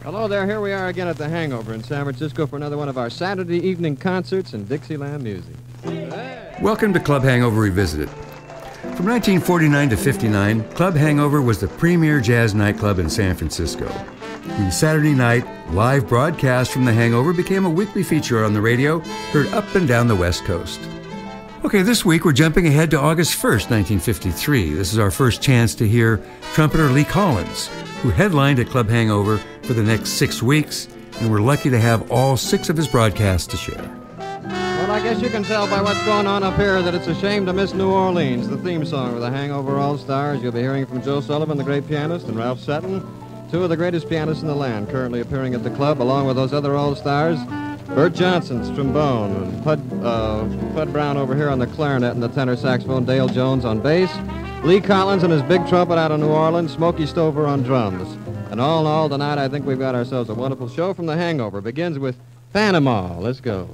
Hello there, here we are again at the Hangover in San Francisco for another one of our Saturday evening concerts in Dixieland music. Hey. Welcome to Club Hangover Revisited. From 1949 to 59, Club Hangover was the premier jazz nightclub in San Francisco. The Saturday night live broadcast from the Hangover became a weekly feature on the radio, heard up and down the West Coast. Okay, this week we're jumping ahead to August 1st, 1953. This is our first chance to hear trumpeter Lee Collins, who headlined at Club Hangover for the next 6 weeks, and we're lucky to have all 6 of his broadcasts to share. Well, I guess you can tell by what's going on up here that it's a shame to miss New Orleans, the theme song of the Hangover All-Stars. You'll be hearing from Joe Sullivan, the great pianist, and Ralph Sutton, 2 of the greatest pianists in the land, currently appearing at the club, along with those other All-Stars. Bert Johnson's trombone, and Pud Brown over here on the clarinet and the tenor saxophone, Dale Jones on bass, Lee Collins and his big trumpet out of New Orleans, Smokey Stover on drums. And all in all, tonight I think we've got ourselves a wonderful show from the Hangover. Begins with Panama. Let's go.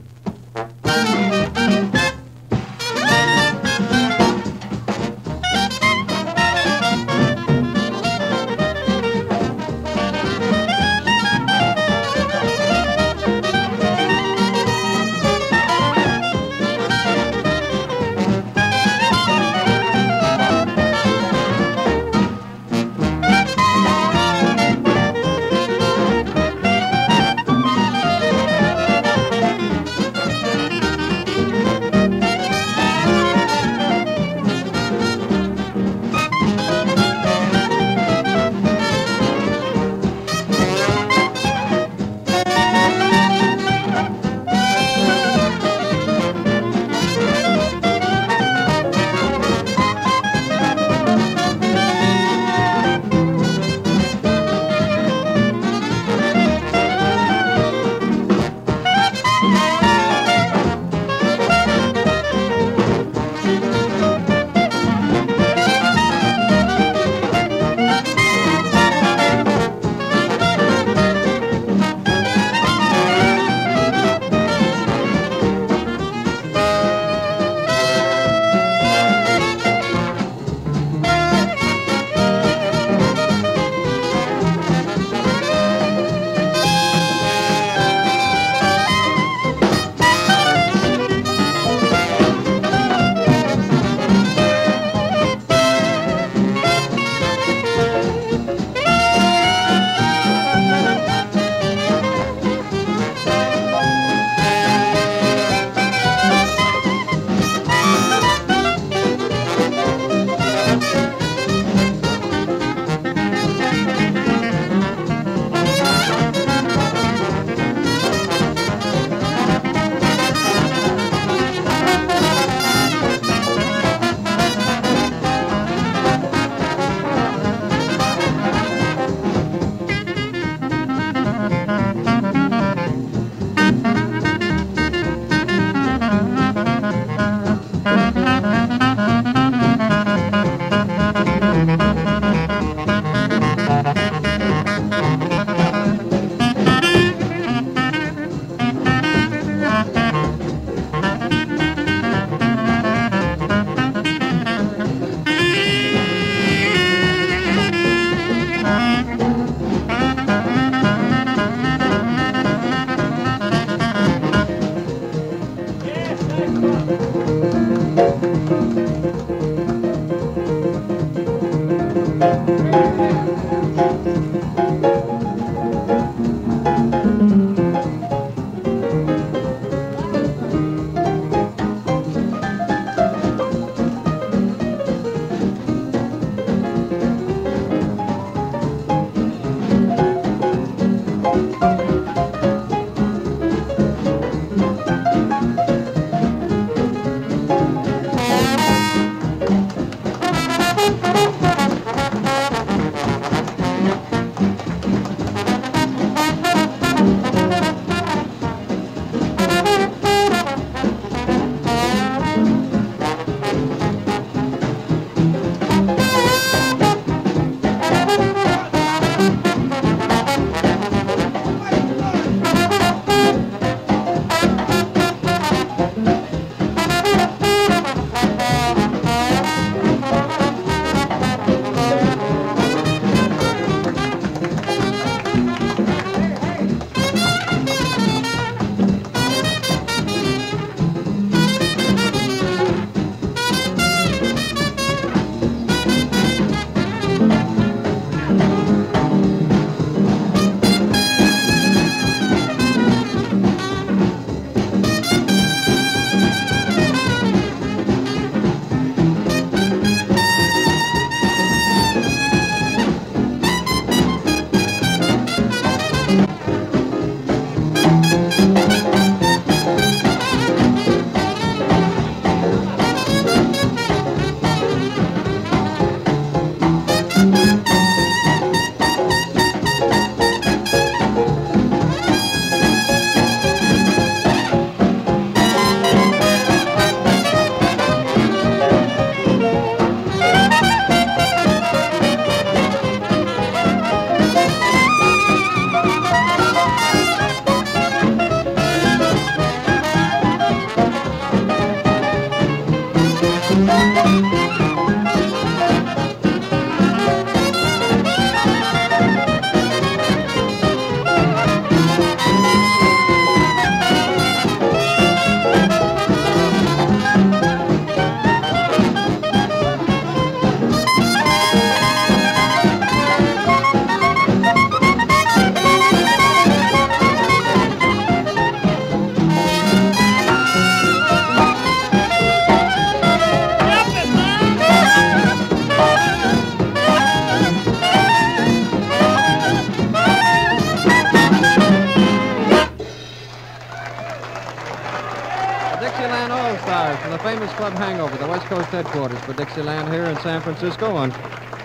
famous Club Hangover, the West Coast headquarters for Dixieland here in San Francisco on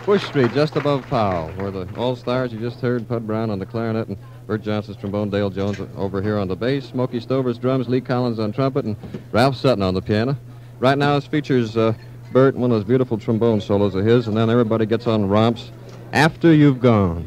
Bush Street, just above Powell, where the all-stars you just heard, Pud Brown on the clarinet and Bert Johnson's trombone, Dale Jones over here on the bass, Smokey Stover's drums, Lee Collins on trumpet, and Ralph Sutton on the piano. Right now this features Bert, one of those beautiful trombone solos of his, and then everybody gets on romps, After You've Gone.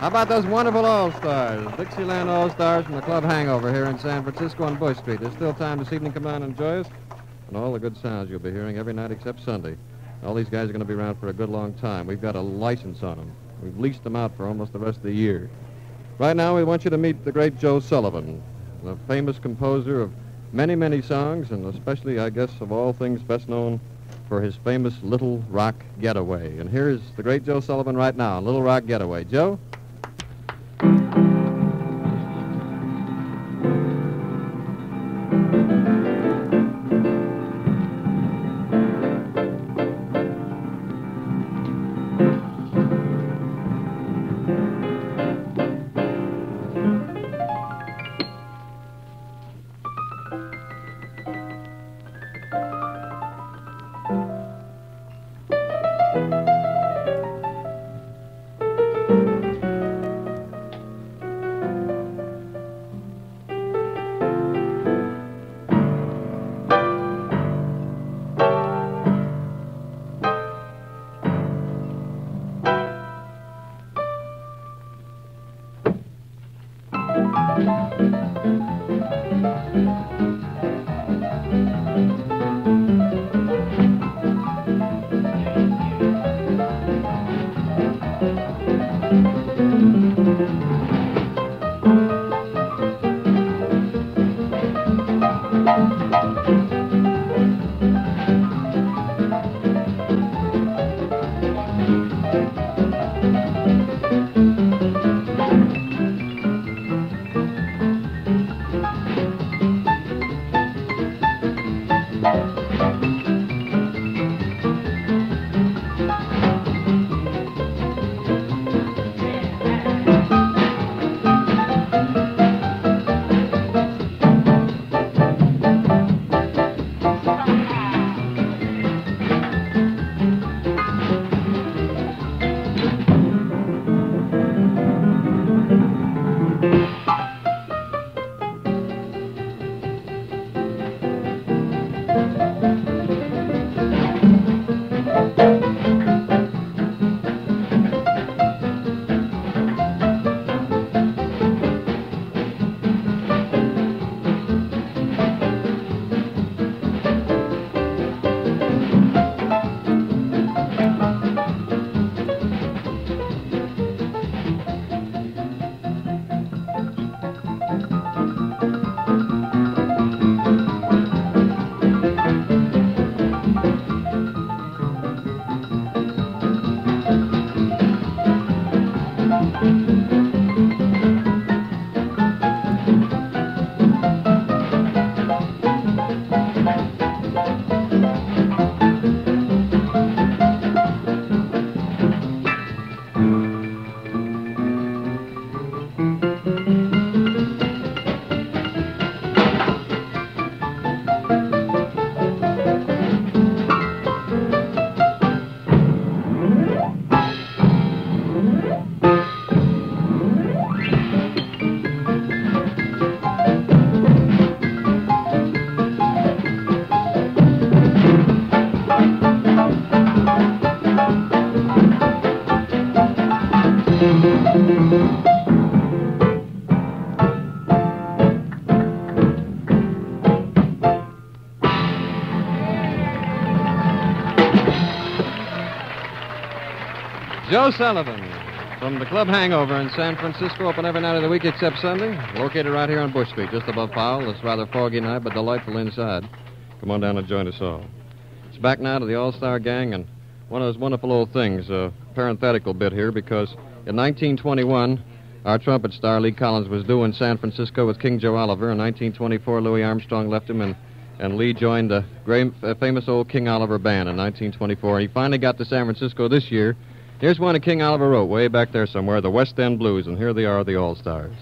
How about those wonderful All-Stars, Dixieland All-Stars from the Club Hangover here in San Francisco on Bush Street. There's still time this evening to come down and enjoy us. And all the good sounds you'll be hearing every night except Sunday. All these guys are going to be around for a good long time. We've got a license on them. We've leased them out for almost the rest of the year. Right now, we want you to meet the great Joe Sullivan, the famous composer of many, many songs, and especially, I guess, of all things, best known for his famous Little Rock Getaway. And here's the great Joe Sullivan right now, Little Rock Getaway. Joe? Joe Sullivan from the Club Hangover in San Francisco, open every night of the week except Sunday. Located right here on Bush Street, just above Powell. It's rather foggy night, but delightful inside. Come on down and join us all. It's back now to the All-Star Gang, and one of those wonderful old things, a parenthetical bit here, because in 1921, our trumpet star, Lee Collins, was due in San Francisco with King Joe Oliver. In 1924, Louis Armstrong left him, and Lee joined the great, famous old King Oliver band in 1924. He finally got to San Francisco this year. Here's one that King Oliver wrote way back there somewhere, the West End Blues, and here they are, the All-Stars.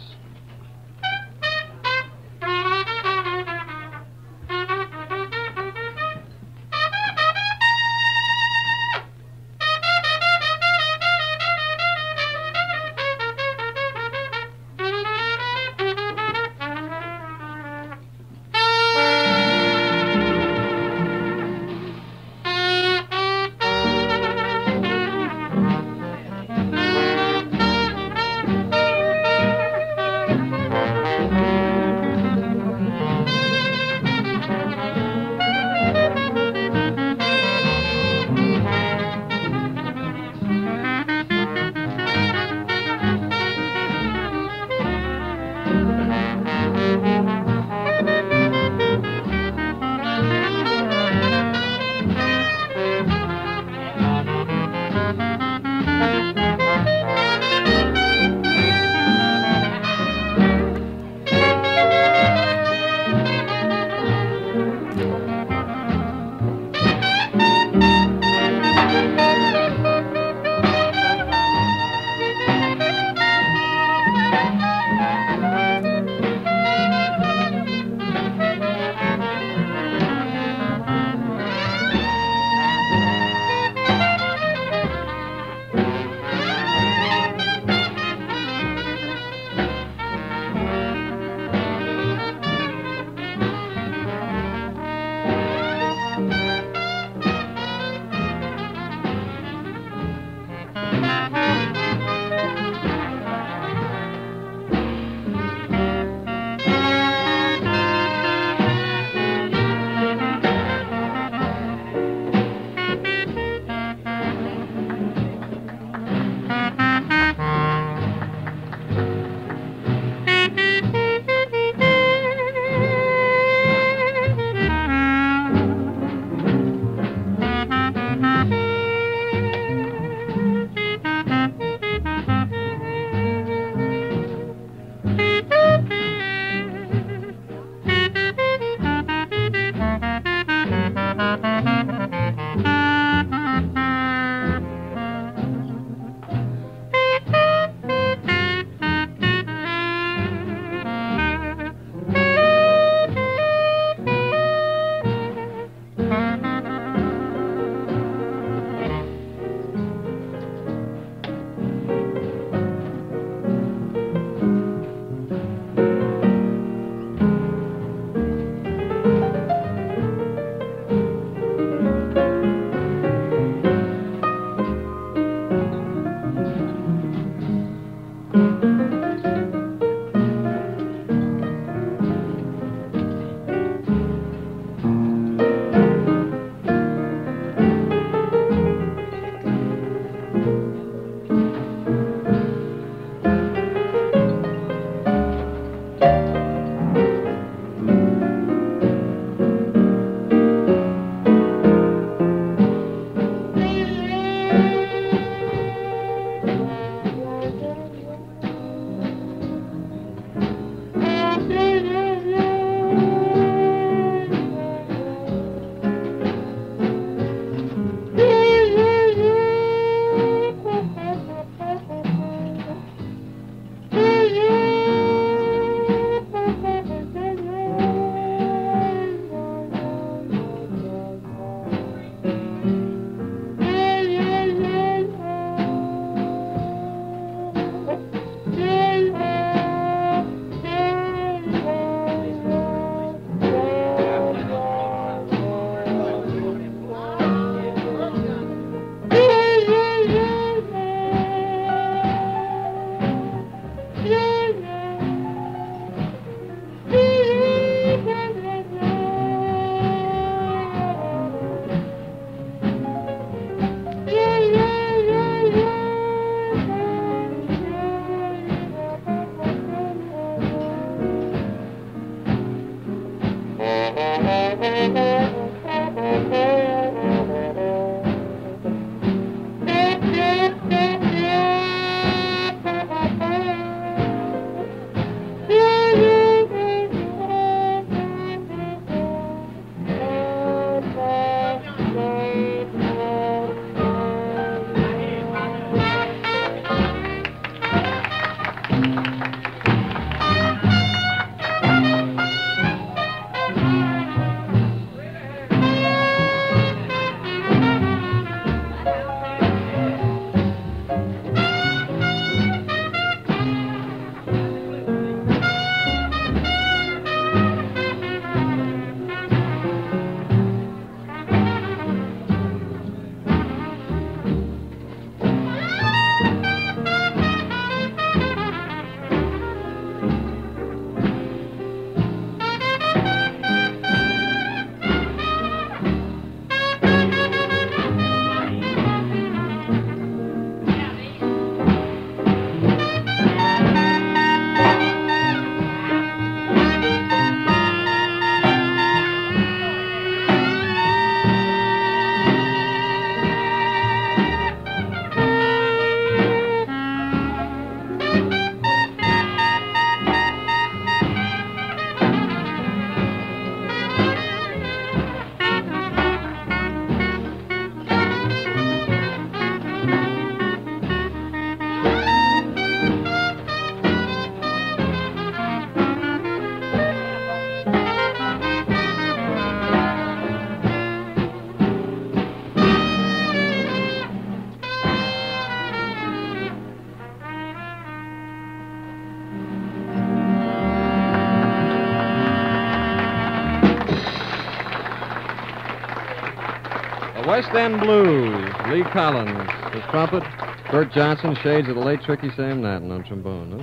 The West End Blues, Lee Collins, his trumpet, Bert Johnson, shades of the late Tricky Sam Natton on trombone.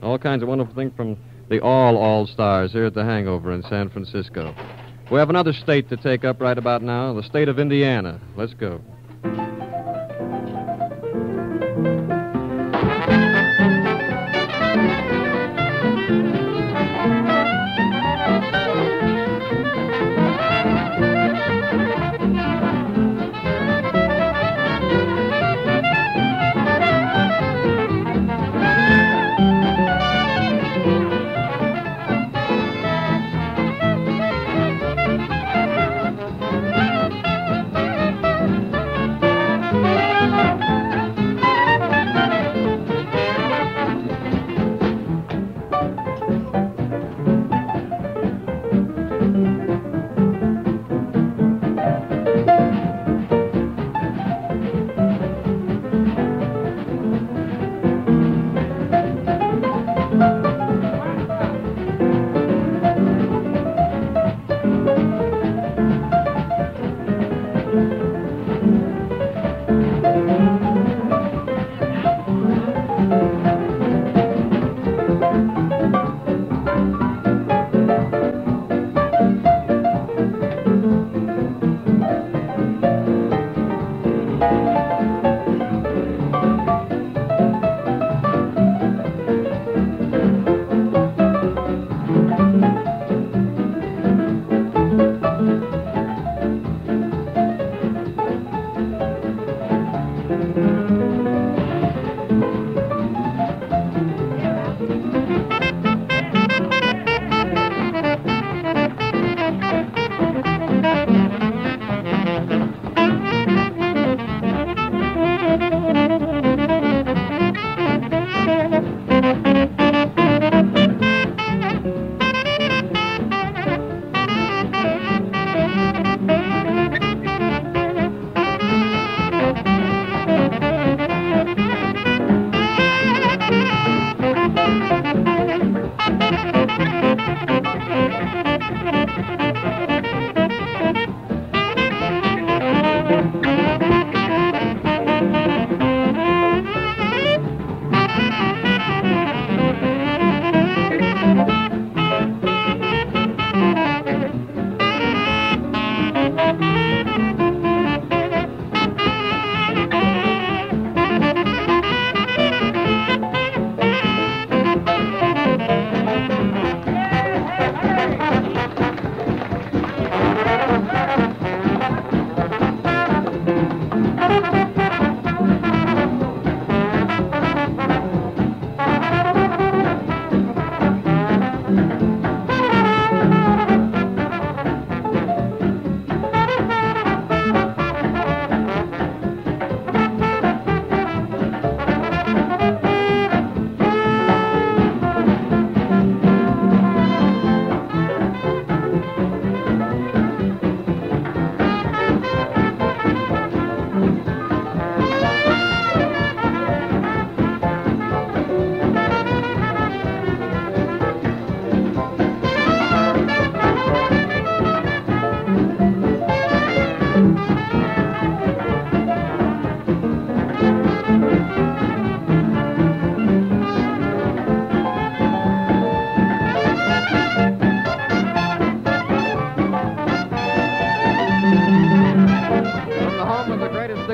Huh? All kinds of wonderful things from the All-Stars here at the Hangover in San Francisco. We have another state to take up right about now, the state of Indiana. Let's go.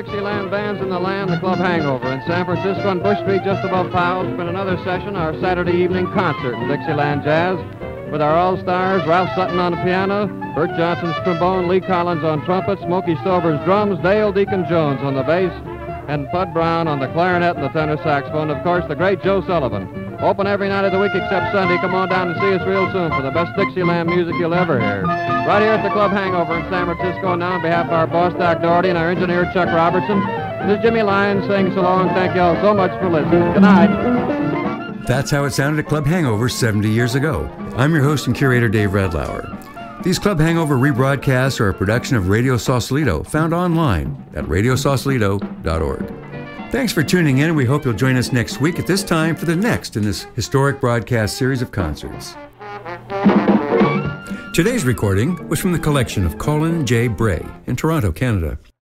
Dixieland bands in the land, the Club Hangover in San Francisco on Bush Street just above Powell. It's been another session, our Saturday evening concert in Dixieland Jazz with our all-stars, Ralph Sutton on the piano, Bert Johnson's trombone, Lee Collins on trumpet, Smokey Stover's drums, Dale Deacon Jones on the bass, and Pud Brown on the clarinet and the tenor saxophone, and of course the great Joe Sullivan. Open every night of the week except Sunday. Come on down and see us real soon for the best Dixieland music you'll ever hear. Right here at the Club Hangover in San Francisco. Now on behalf of our boss, Doc Doherty, and our engineer, Chuck Robertson, this is Jimmy Lyons saying so long. Thank you all so much for listening. Good night. That's how it sounded at Club Hangover 70 years ago. I'm your host and curator, Dave Redlauer. These Club Hangover rebroadcasts are a production of Radio Sausalito, found online at radiosausalito.org. Thanks for tuning in, and we hope you'll join us next week at this time for the next in this historic broadcast series of concerts. Today's recording was from the collection of Colin J. Bray in Toronto, Canada.